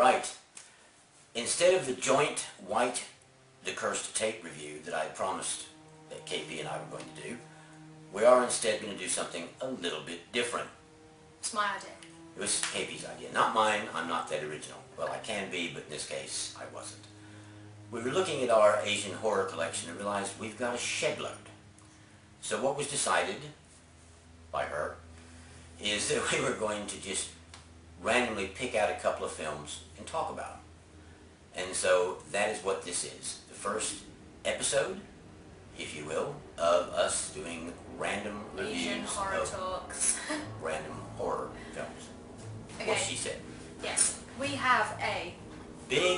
Right. Instead of the joint white The Cursed Tape review that I promised that KP and I were going to do, we are instead going to do something a little bit different. It's my idea. It was KP's idea, not mine. I'm not that original. Well, I can be, but in this case, I wasn't. We were looking at our Asian horror collection and realized we've got a shed load. So what was decided by her is that we were going to just randomly pick out a couple of films and talk about them. And so that is what this is. The first episode, if you will, of us doing random reviews Asian horror of talks. random horror films. Okay. What she said. Yes. We have a Big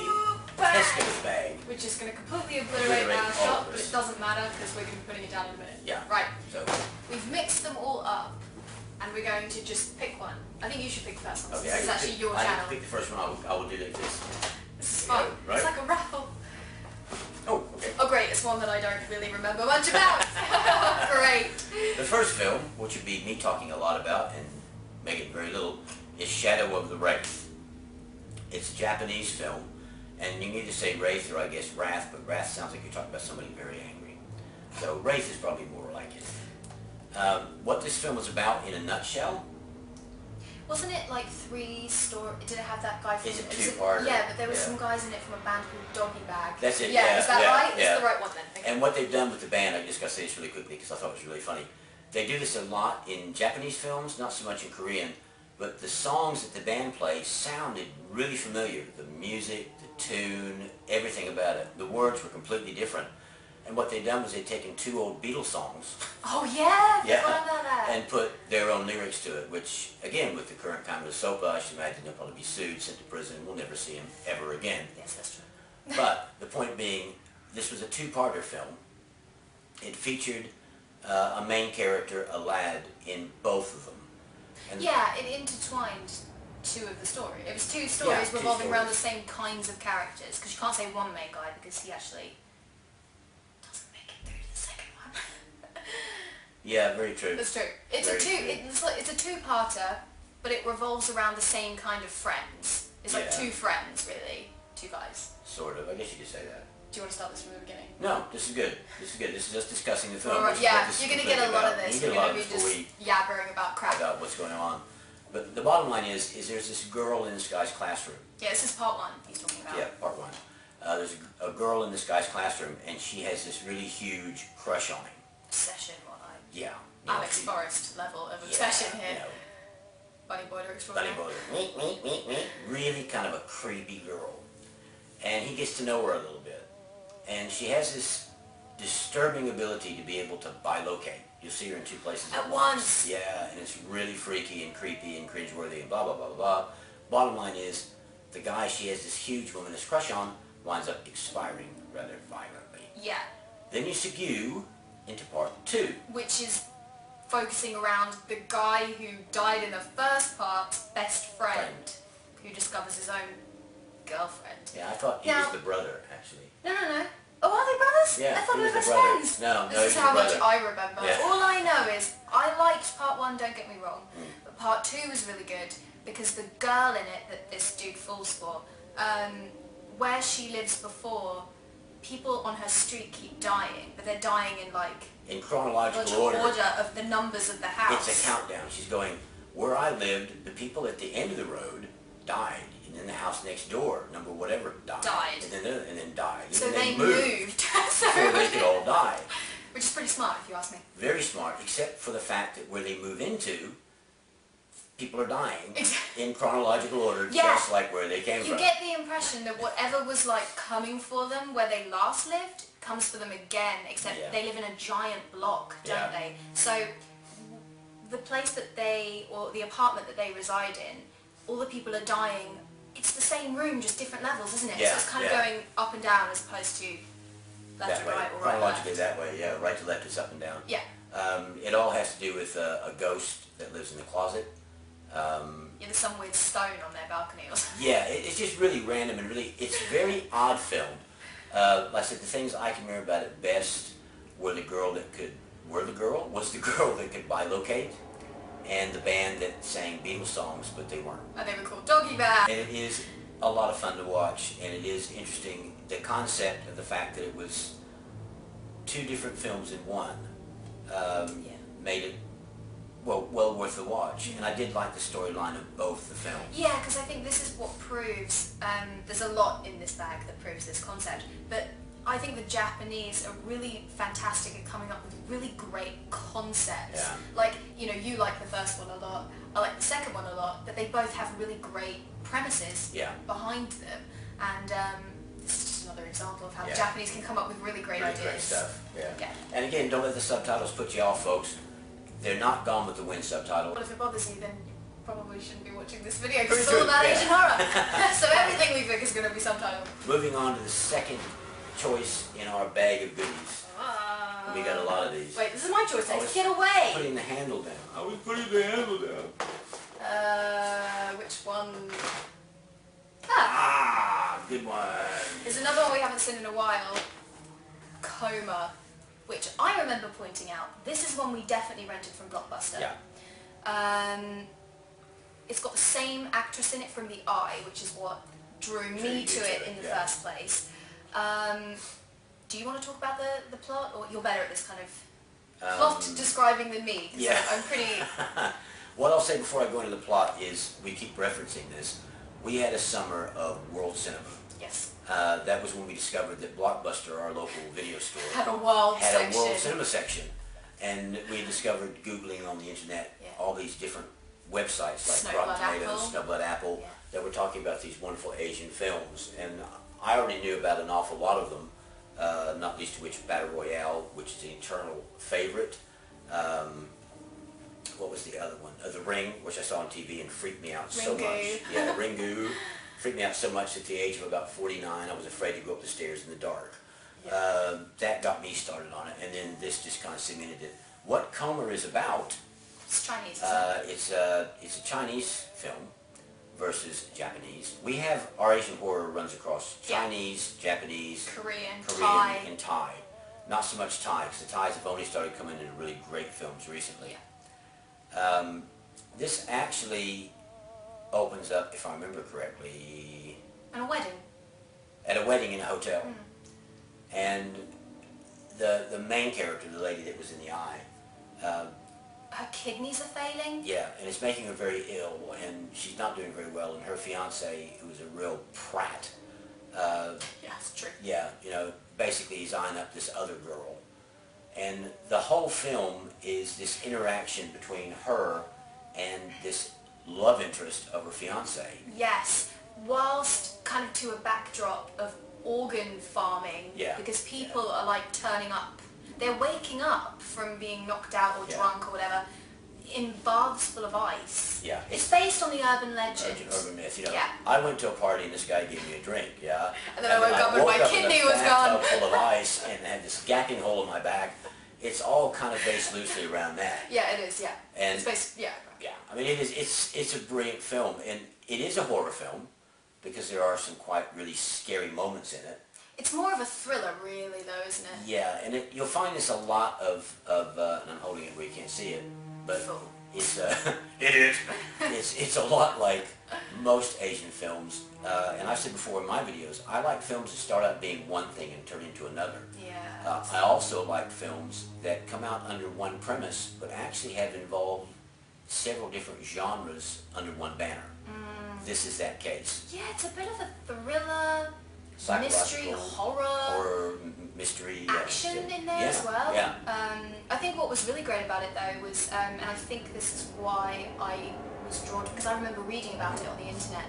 bag, Tesco's bag. which is going to completely obliterate our all shot, of but this. it doesn't matter because we're going to be putting it down in a minute. Yeah. Right. So, We've mixed them all up, and we're going to just pick one. I think you should pick the first one. okay, This is actually your I channel. can pick the first one. I will do like this. This is fun. Right? It's like a raffle. Oh, okay. Oh great, it's one that I don't really remember much about. Great. The first film, which would be me talking a lot about and making very little, is Shadow of the Wraith. It's a Japanese film, and you can either say Wraith or I guess Wrath, but Wrath sounds like you're talking about somebody very angry. So Wraith is probably more like it. What this film was about in a nutshell. Wasn't it like three story? Did it have that guy from? It's a it was two-parter, Yeah, but there was yeah. some guys in it from a band called Doggy Bag. That's it, Yeah, yeah, is that yeah, right? yeah. It's the right one then. Okay. And what they've done with the band, I just got to say this really quickly because I thought it was really funny. They do this a lot in Japanese films, not so much in Korean, but the songs that the band plays sounded really familiar. The music, the tune, everything about it. The words were completely different. And what they'd done was they'd taken two old Beatles songs Oh yeah, Yeah. forgot about that. and put their own lyrics to it, which, again, with the current kind of soap, I should imagine they'll probably be sued, sent to prison, we'll never see him ever again. Yes, that's true. But the point being, this was a two-parter film. It featured a main character, a lad, in both of them. And Yeah, it intertwined two of the story. It was two stories two revolving around the stories. same kinds of characters. Because you can't say one main guy because he actually doesn't make it through to the second one. Yeah, very true. That's true. It's Very a two. true. It's a two-parter, but it revolves around the same kind of friends. It's like Yeah. two friends, really, two guys. Sort of. I guess you could say that. Do you want to start this from the beginning? No, this is good. This is good. This is us discussing the film. Alright, which is yeah, what this is you're going to get a completely lot of about. this. You You're get a lot going to of be this just yabbering about crap. about what's going on. But the bottom line is there's this girl in this guy's classroom. Yeah, this is part one he's talking about. Yeah, part one. There's a girl in this guy's classroom, and she has this really huge crush on him. Obsession, what I... Yeah. You know, Alex she- Forrest level of yeah, obsession here. You know, Bunny Boiler Bunny extraordinaire. Boiler. Really kind of a creepy girl. And he gets to know her a little bit. And she has this disturbing ability to be able to bilocate. You'll see her in two places At once. Yeah, and it's really freaky and creepy and cringeworthy and blah, blah, blah, blah, blah. Bottom line is, the guy she has this huge womanist crush on winds up expiring rather violently. Yeah, Then you segue into part two. which is focusing around the guy who died in the first part, best friend, who discovers his own girlfriend. Yeah, I thought he Now- was the brother, actually. No. Oh, are they brothers? Yeah, I thought he they were was best the brother. friends. No, This he is was how the much brother. I remember. Yeah. All I know is I liked part one, don't get me wrong, but part two was really good because the girl in it that this dude falls for, where she lives before, people on her street keep dying, but they're dying in like In chronological logical order. of the numbers of the house. It's a countdown. She's going, where I lived, the people at the end of the road died. And then the house next door, number whatever, died. And then died. So and they then moved. so they could all die. Which is pretty smart if you ask me. Very smart, except for the fact that where they move into, people are dying in chronological order, Yeah. just like where they came You from. get the impression that whatever was like coming for them where they last lived comes for them again, except Yeah. they live in a giant block, don't Yeah. they? So the place that they, or the apartment that they reside in, all the people are dying. It's the same room, just different levels, isn't it? Yeah, So it's kind of yeah. going up and down as opposed to left that to way, right or right to chronologically left. that way, yeah, right to left is up and down. Yeah. It all has to do with a ghost that lives in the closet. Yeah, there's some weird stone on their balcony or something. Yeah, it's just really random and really, it's very odd filmed. Like I said, the things I can remember about it best were the girl that could, was the girl that could bilocate, and the band that sang Beatles songs, but they weren't. And they were called Doggy Bag. And it is a lot of fun to watch, and it is interesting, the concept of the fact that it was two different films in one made it well worth the watch. And I did like the storyline of both the films. Yeah, because I think this is what proves, there's a lot in this bag that proves this concept, but I think the Japanese are really fantastic at coming up with really great concepts. Yeah. Like, you know, you like the first one a lot, I like the second one a lot, but they both have really great premises behind them. And this is just another example of how the Japanese can come up with really great ideas. Great stuff, Yeah. And again, don't let the subtitles put you off, folks. They're not Gone with the Wind subtitle. But if it bothers you, then you probably shouldn't be watching this video because it's all about Asian horror. So everything we pick is going to be subtitled. Moving on to the second choice in our bag of goodies. We got a lot of these. Wait, this is my choice. Get away! Putting the handle down. I was putting the handle down. Which one? Good one. There's another one we haven't seen in a while. Koma, which I remember pointing out. This is one we definitely rented from Blockbuster. Yeah. It's got the same actress in it from The Eye, which is what drew me to it in the first place. Do you want to talk about the plot, or you're better at this kind of plot describing than me? Yeah. I'm pretty... What I'll say before I go into the plot is, we keep referencing this, we had a summer of world cinema. Yes. That was when we discovered that Blockbuster, our local video store, Had a world cinema section. And we discovered, Googling on the internet, all these different websites like Rotten Tomatoes, Snowblood Apple, that were talking about these wonderful Asian films. And I already knew about an awful lot of them, not least of which Battle Royale, which is an eternal favorite. What was the other one? The Ring, which I saw on TV and freaked me out so much. Yeah, Ringu. Freaked me out so much at the age of about 49, I was afraid to go up the stairs in the dark. That got me started on it, and then this just kind of cemented it. What Koma is about, It's Chinese, it's a Chinese film versus Japanese. We have, our Asian horror runs across Chinese, Japanese, Korean, Thai. And Thai. Not so much Thai, because the Thais have only started coming into really great films recently. This actually opens up, if I remember correctly, And a wedding. at a wedding in a hotel. And the main character, the lady that was in The Eye, Her kidneys are failing. yeah, and it's making her very ill, and she's not doing very well, and her fiance, who is a real prat, Yeah, it's true. yeah, you know, basically he's eyeing up this other girl. And the whole film is this interaction between her and this love interest of her fiance. Yes, whilst kind of to a backdrop of organ farming, because people are like turning up, they're waking up from being knocked out or drunk or whatever, in baths full of ice. Yeah. It's based on the urban legend. Urban myth, you know. Yeah. I went to a party and this guy gave me a drink, And then I woke up and my kidney was gone. Full of ice and had this gaping hole in my back. It's all kind of based loosely around that. Yeah, it is, yeah. And it's based, yeah. Yeah, I mean, it's a brilliant film, and it is a horror film because there are some quite really scary moments in it. It's more of a thriller, really, though, isn't it? Yeah, and you'll find this a lot of and I'm holding it where you can't see it, but it's it's a lot like most Asian films. And I've said before in my videos, I like films that start out being one thing and turn into another. Yeah. I also like films that come out under one premise, but actually have involved several different genres under one banner. This is that case. Yeah, it's a bit of a thriller, mystery, horror, mystery, action in there as well. Yeah. I think what was really great about it though was, and I think this is why I was drawn to, because I remember reading about it on the internet,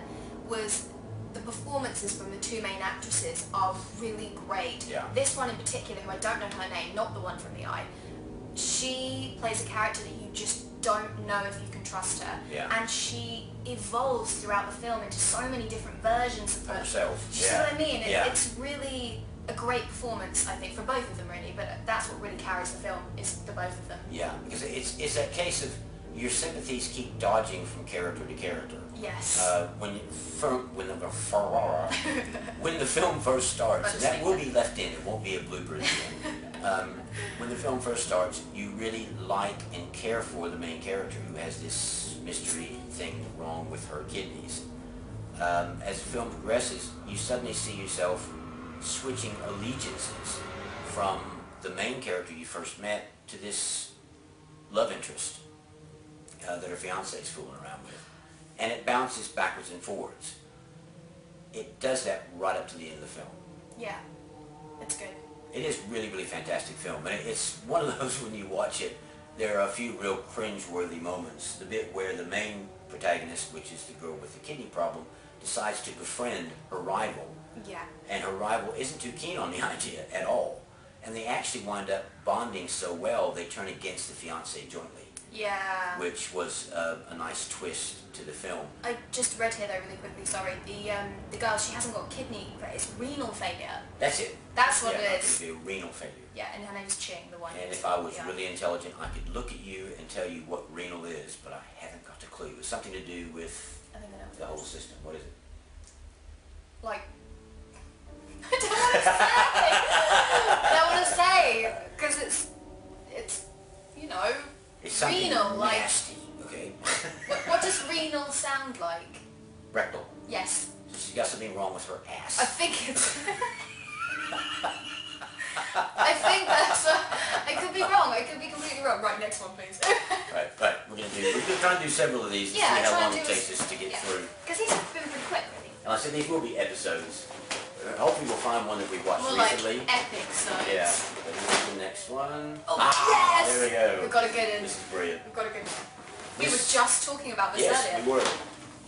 was the performances from the two main actresses are really great. Yeah. This one in particular, who I don't know her name, not the one from The Eye, she plays a character that you just don't know if you can trust her. Yeah. And she evolves throughout the film into so many different versions of herself. You see what I mean? It's really a great performance, I think, for both of them really, but that's what really carries the film, is the both of them. Yeah, because it's that case of your sympathies keep dodging from character to character. Yes. When the film first starts, and that will be left in, it won't be a blooper at the end. When the film first starts, you really like and care for the main character who has this mystery thing wrong with her kidneys. as the film progresses, you suddenly see yourself switching allegiances from the main character you first met to this love interest that her fiance is fooling around with. And it bounces backwards and forwards. It does that right up to the end of the film. Yeah, it's good. It is really, really fantastic film. And it's one of those, when you watch it, there are a few real cringe-worthy moments. The bit where the main protagonist, which is the girl with the kidney problem, decides to befriend her rival. Yeah. And her rival isn't too keen on the idea at all. And they actually wind up bonding so well, they turn against the fiancé jointly. Yeah. Which was a nice twist to the film. I just read here though really quickly, sorry, the girl, she hasn't got kidney, but it's renal failure. That's it. That's what it is. It would be a renal failure. Yeah, and her name's Ching, the one. And if I was really intelligent, I could look at you and tell you what renal is, but I haven't got a clue. It's something to do with I think I know the whole system. What is it? Like, I don't want to say. I don't want to say, because it's, you know, It's something renal, nasty, okay? what does renal sound like? Rectal. Yes. So she's got something wrong with her ass. I think it's... I think that's... I could be wrong. I could be completely wrong. Right, next one, please. Right. We're gonna try and do several of these to see how long it takes us to get through. Because these have been pretty quick, really. And I said these will be episodes. Hopefully we'll find one that we've watched More recently. like epic sides. Yeah. This is the next one. Oh, yes! There we go. We've got a good one. This is brilliant. We've got a good one. We were just talking about this yes, earlier. we were.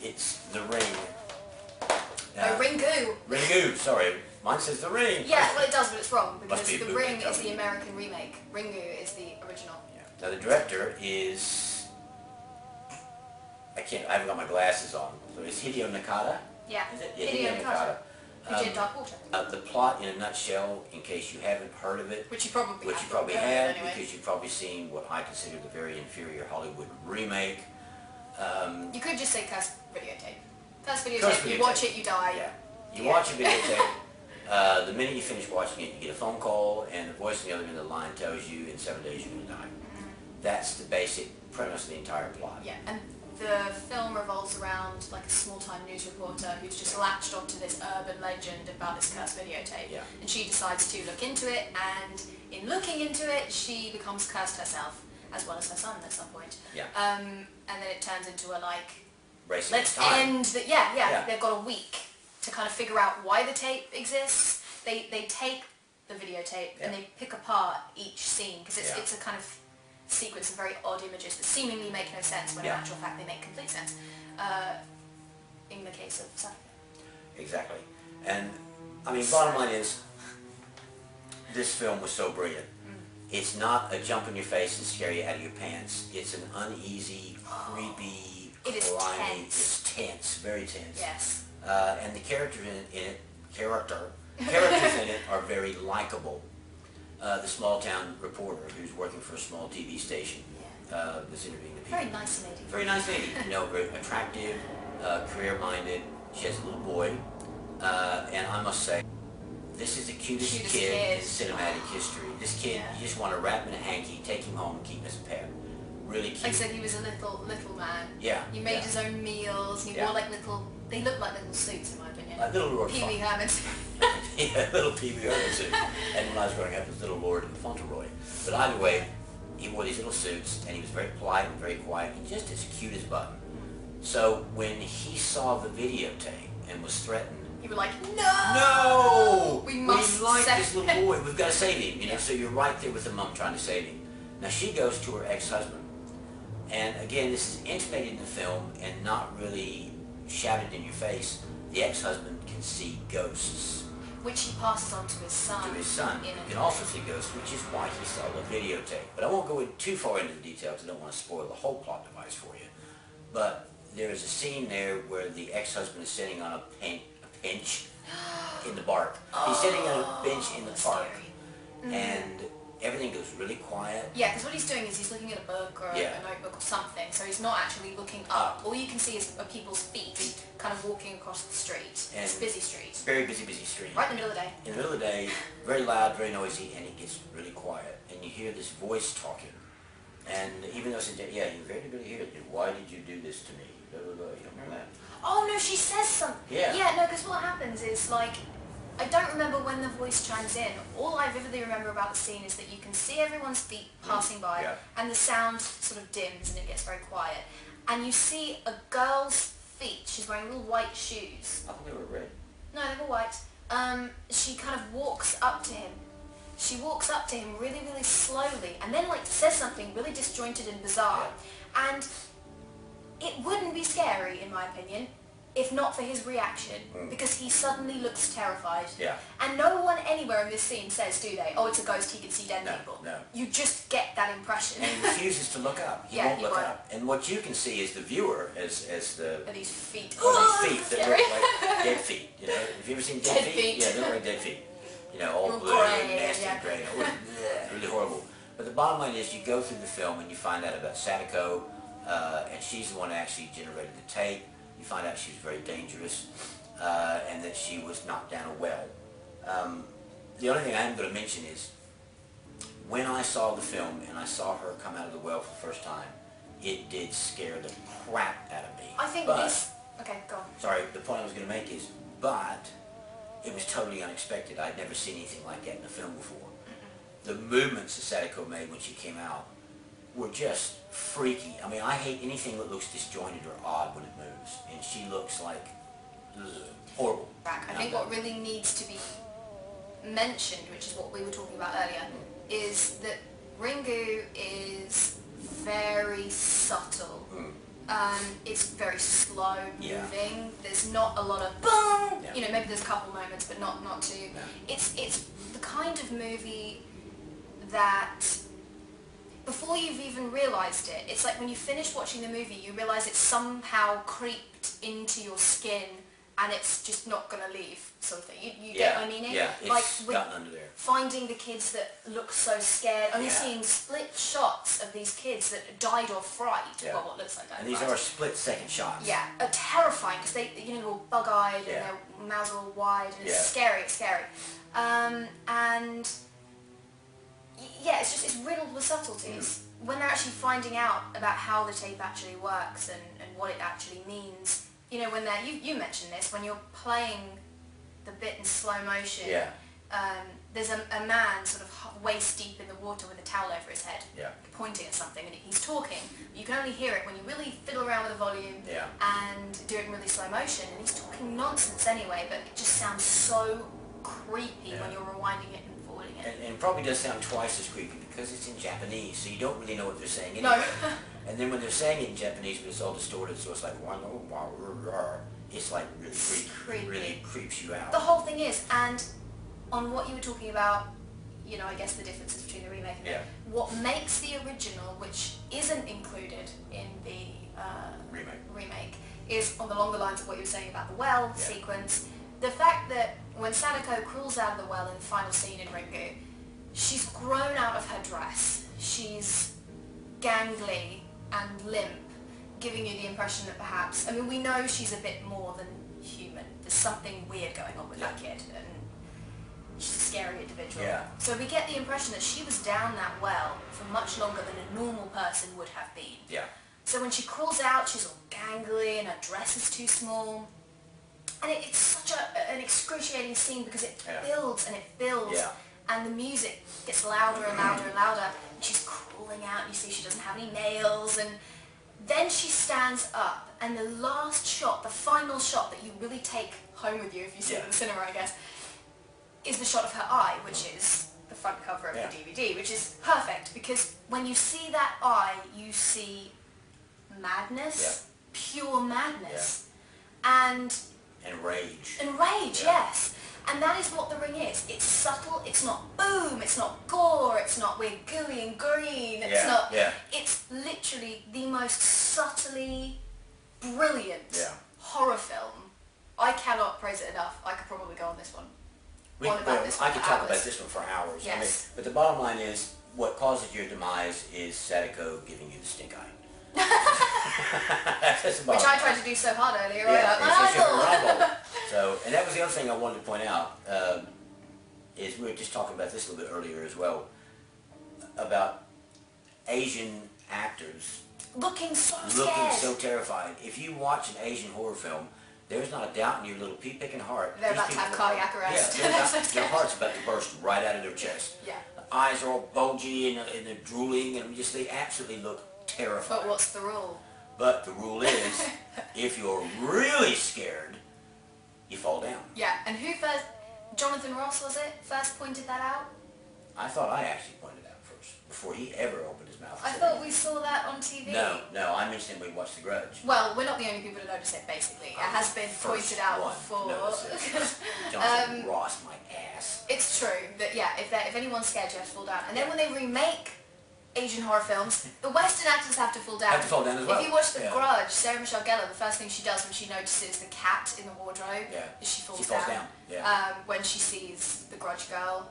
It's The Ring. Ringu. Ringu, sorry. Mine says The Ring. Yeah, well it does, but it's wrong, because Must be a The bootleg Ring is copy. the American remake. Ringu is the original. Yeah. Now the director is... I haven't got my glasses on. So it's Hideo Nakata. Yeah, Is it? Yeah, Hideo Nakata. Who did Um, Dark Water. The plot in a nutshell, in case you haven't heard of it, Which you probably have, anyway. because you've probably seen what I consider the very inferior Hollywood remake. You could just say cursed videotape. Cursed Cursed videotape, you watch videotape. it, you die. Yeah. You watch a videotape, the minute you finish watching it, you get a phone call, and the voice on the other end of the line tells you in 7 days you're going to die. That's the basic premise of the entire plot. Yeah, and the film revolves around like a small-time news reporter who's just latched onto this urban legend about this cursed videotape. Yeah. And she decides to look into it, and in looking into it, she becomes cursed herself, as well as her son at some point. Yeah. And then it turns into a like, Racing let's time. end the, yeah, they've got a week to kind of figure out why the tape exists. They take the videotape and they pick apart each scene, because it's a kind of sequence of very odd images that seemingly make no sense, when in actual fact they make complete sense. In the case of Saturday. Exactly. And, I mean, bottom line is, this film was so brilliant. It's not a jump in your face and scare you out of your pants. It's an uneasy, creepy, grimy, it's tense, very tense. Yes. And the characters in it are very likable. The small town reporter who's working for a small TV station that's interviewing the people. Very nice lady. Very nice lady. You know, very attractive, career-minded. She has a little boy. And I must say, this is the cutest kid in cinematic history. This kid, you just want to wrap him in a hanky, take him home, and keep him as a pet. Really cute. Like I said, he was a little man. Yeah. He made his own meals. He wore like they looked like little suits in my opinion. Like little Lord Pee-wee Herman. Yeah, little Pee-wee Herman suit. And when I was growing up, it was Little Lord and Fauntleroy. But either way, he wore these little suits, and he was very polite and very quiet, and just as cute as a button. So when he saw the videotape and was threatened, You were like, no! no! We must like save this little boy. We've got to save him. You know, so you're right there with the mom trying to save him. Now she goes to her ex-husband. And again, this is intimated in the film and not really shouted in your face. The ex-husband can see ghosts. Which he passes on to his son. To his son. He can also see ghosts, which is why he saw the videotape. But I won't go too far into the details. I don't want to spoil the whole plot device for you. But there is a scene there where the ex-husband is sitting on a bench in the park. He's sitting on a bench in the park. And everything goes really quiet. Yeah, because what he's doing is he's looking at a book or a notebook or something, so he's not actually looking up. All you can see is people's feet kind of walking across the street. And it's a busy street. Very busy, busy street. Right in the middle of the day. In the middle of the day, very loud, very noisy, and it gets really quiet. And you hear this voice talking. And even though it's in you very, really hear it. Why did you do this to me? Blah, blah, blah. You don't hear that. Oh no, she says something. Yeah. Yeah, no, because what happens is, like, I don't remember when the voice chimes in. All I vividly remember about the scene is that you can see everyone's feet passing by, Yeah. and the sound sort of dims and it gets very quiet. And you see a girl's feet. She's wearing little white shoes. I thought they were red. No, they were white. She kind of walks up to him. She walks up to him really, really slowly, and then, like, says something really disjointed and bizarre. Yeah. And it wouldn't be scary, in my opinion, if not for his reaction, because he suddenly looks terrified. Yeah. And no one anywhere in this scene says, do they? Oh, it's a ghost, he can see dead No, people. no. You just get that impression. And he refuses to look up. He Yeah, won't he look won't. up. And what you can see as the viewer, as the Are these feet? these feet that Scary. look like dead feet. You know, have you ever seen dead, Dead feet. Yeah, they look like dead feet. You know, all Real blue grey, and nasty yeah. and grey. Really horrible. But the bottom line is, you go through the film and you find out about Sadako, and she's the one that actually generated the tape. You find out she was very dangerous, and that she was knocked down a well. The only thing I am going to mention is, when I saw the film and I saw her come out of the well for the first time, it did scare the crap out of me. I think But- this... Okay, go on. Sorry, the point I was going to make is, but it was totally unexpected. I'd never seen anything like that in a film before. The movements that Sadako made when she came out were just freaky. I mean, I hate anything that looks disjointed or odd when it moves, and she looks like horrible. I think what really needs to be mentioned, which is what we were talking about earlier, is that Ringu is very subtle. It's very slow Yeah. moving. There's not a lot of boom. Yeah. You know, maybe there's a couple moments, but not too. No. It's the kind of movie that before you've even realised it, it's like when you finish watching the movie, you realise it's somehow creeped into your skin and it's just not going to leave, sort of thing. You get what I mean? Yeah, it's like gotten under there. finding the kids that look so scared, only Yeah. seeing split shots of these kids that died or fried, Yeah. well, what looks like died And or these fried. are split-second shots. Yeah, terrifying because they, you know, they're all bug-eyed Yeah. and their mouths are all wide and it's Yeah. scary. It's scary, and yeah, it's riddled with subtleties. When they're actually finding out about how the tape actually works and what it actually means, you know, when they're you mentioned this when you're playing the bit in slow motion. Yeah. There's a man sort of waist deep in the water with a towel over his head, Yeah. pointing at something, and he's talking. You can only hear it when you really fiddle around with the volume Yeah. and do it in really slow motion. And he's talking nonsense anyway, but it just sounds so creepy when you're rewinding it and forwarding it. And probably does sound twice as creepy because it's in Japanese, so you don't really know what they're saying No. anyway. And then when they're saying it in Japanese, but it's all distorted, so it's like, it's like really creepy. Creepy. It really creeps you out. The whole thing is, and on what you were talking about, you know, I guess the differences between the remake and Yeah. what makes the original, which isn't included in the remake, is on the longer lines of what you were saying about the well sequence. The fact that when Sadako crawls out of the well in the final scene in Ringu, she's grown out of her dress. She's gangly and limp, giving you the impression that perhaps, I mean, we know she's a bit more than human. There's something weird going on with that kid, and she's a scary individual. Yeah. So we get the impression that she was down that well for much longer than a normal person would have been. Yeah. So when she crawls out, she's all gangly and her dress is too small. And it's such an excruciating scene because it builds and it builds. Yeah. And the music gets louder and louder and louder. And she's crawling out and you see she doesn't have any nails. And then she stands up and the last shot, the final shot that you really take home with you if you see it in the cinema, I guess, is the shot of her eye, which is the front cover of the DVD, which is perfect because when you see that eye, you see madness, pure madness, and rage. And rage, yes. And that is what the Ring is. It's subtle, it's not boom, it's not gore, it's not we're gooey and green, it's not... It's literally the most subtly brilliant horror film. I cannot praise it enough. I could probably go on this one. I could talk about this one for hours. Yes. I mean, but the bottom line is, what causes your demise is Sadako giving you the stink eye. That's the Which bottom I tried to do so hard earlier. So, and that was the other thing I wanted to point out, is we were just talking about this a little bit earlier as well, about Asian actors looking so scared. Looking so terrified. If you watch an Asian horror film, there's not a doubt in your little pea-picking heart. They're about to have cardiac arrest. Yeah, their heart's about to burst right out of their chest. Yeah. The eyes are all bulgy and they're drooling and just they absolutely look terrified. But what's the rule? But the rule is, if you're really scared, you fall down. Yeah, and who first, Jonathan Ross was it, first pointed that out? I thought I actually pointed it out first, before he ever opened his mouth. I thought we saw that on TV. No, I mentioned we watched The Grudge. Well, we're not the only people to notice it, basically. It has been pointed out before. Jonathan Ross, my ass. It's true that, yeah, if anyone's scared, you have to fall down. And then when they remake Asian horror films, the Western actors have to fall down. Have to fall down as well. If you watch The Grudge, Sarah Michelle Gellar, the first thing she does when she notices the cat in the wardrobe is she falls down. Yeah. When she sees the Grudge girl,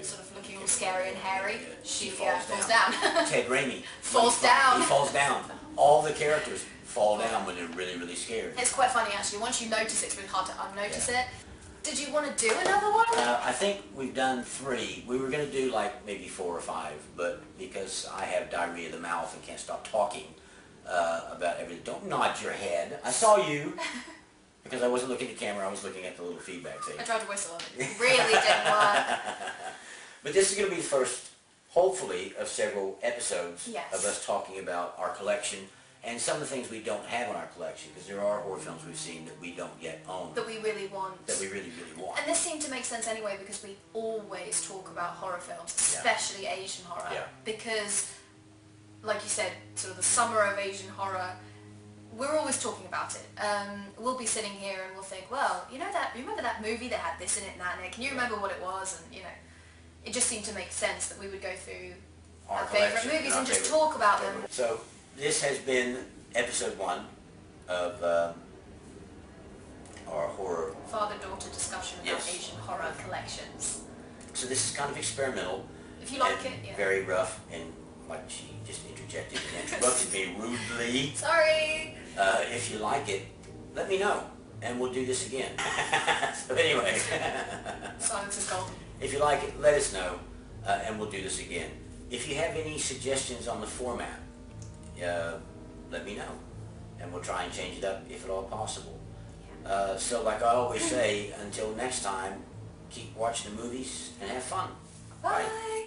sort of looking all scary and hairy, she falls down. Ted Raimi falls down. He falls down. All the characters fall down when they're really, really scared. It's quite funny actually. Once you notice it, it's really hard to unnotice it. Did you want to do another one? I think we've done 3. We were going to do like maybe 4 or 5, but because I have diarrhea of the mouth and can't stop talking about everything. Don't nod your head. I saw you. Because I wasn't looking at the camera, I was looking at the little feedback thing. I tried to whistle and it really didn't work. But this is going to be the first, hopefully, of several episodes of us talking about our collection and some of the things we don't have in our collection, because there are horror films we've seen that we don't yet own. That we really want. That we really, really want. And this seemed to make sense anyway, because we always talk about horror films, especially Asian horror. Yeah. Because, like you said, sort of the summer of Asian horror, we're always talking about it. We'll be sitting here and we'll think, well, you remember that movie that had this in it and that in it? Can you remember what it was? And, it just seemed to make sense that we would go through our favourite movies and just talk about them. So, this has been episode 1 of our horror... Father-daughter discussion about Asian horror collections. So this is kind of experimental. If you like it, very rough, and like she just interjected and interrupted me rudely. Sorry! If you like it, let me know, and we'll do this again. So anyway. Silence is golden. If you like it, let us know, and we'll do this again. If you have any suggestions on the format, let me know, and we'll try and change it up if at all possible. So like I always say, until next time, keep watching the movies and have fun. Bye.